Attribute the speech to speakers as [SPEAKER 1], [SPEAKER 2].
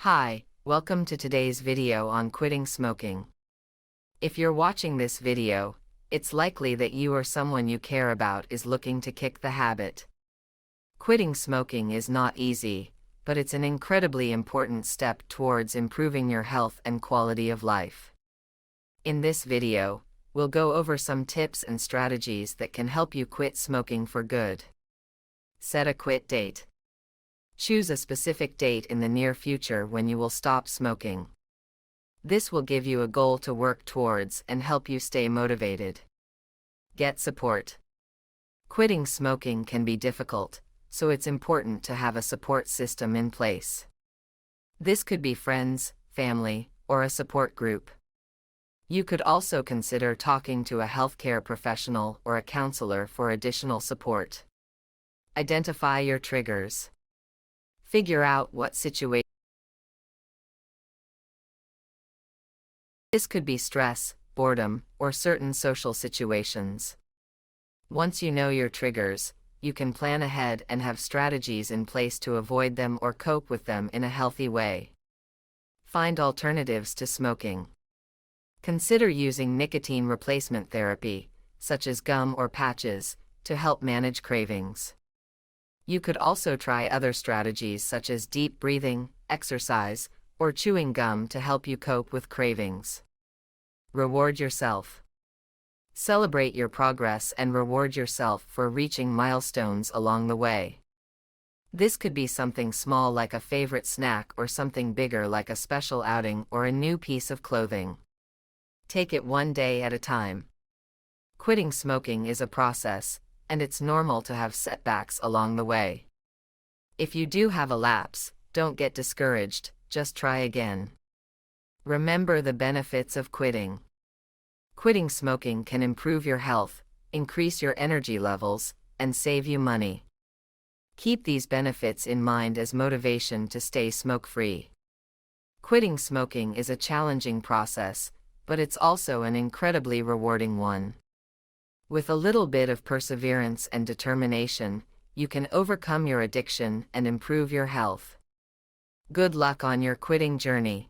[SPEAKER 1] Hi, welcome to today's video on quitting smoking. If you're watching this video, it's likely that you or someone you care about is looking to kick the habit. Quitting smoking is not easy, but it's an incredibly important step towards improving your health and quality of life. In this video, we'll go over some tips and strategies that can help you quit smoking for good. Set a quit date. Choose a specific date in the near future when you will stop smoking. This will give you a goal to work towards and help you stay motivated. Get support. Quitting smoking can be difficult, so it's important to have a support system in place. This could be friends, family, or a support group. You could also consider talking to a healthcare professional or a counselor for additional support. Identify your triggers. Figure out what situation. This could be stress, boredom, or certain social situations. Once you know your triggers, you can plan ahead and have strategies in place to avoid them or cope with them in a healthy way. Find alternatives to smoking. Consider using nicotine replacement therapy, such as gum or patches, to help manage cravings. You could also try other strategies such as deep breathing, exercise, or chewing gum to help you cope with cravings. Reward yourself. Celebrate your progress and reward yourself for reaching milestones along the way. This could be something small like a favorite snack or something bigger like a special outing or a new piece of clothing. Take it one day at a time. Quitting smoking is a process, and it's normal to have setbacks along the way. If you do have a lapse, don't get discouraged, just try again. Remember the benefits of quitting. Quitting smoking can improve your health, increase your energy levels, and save you money. Keep these benefits in mind as motivation to stay smoke-free. Quitting smoking is a challenging process, but it's also an incredibly rewarding one. With a little bit of perseverance and determination, you can overcome your addiction and improve your health. Good luck on your quitting journey.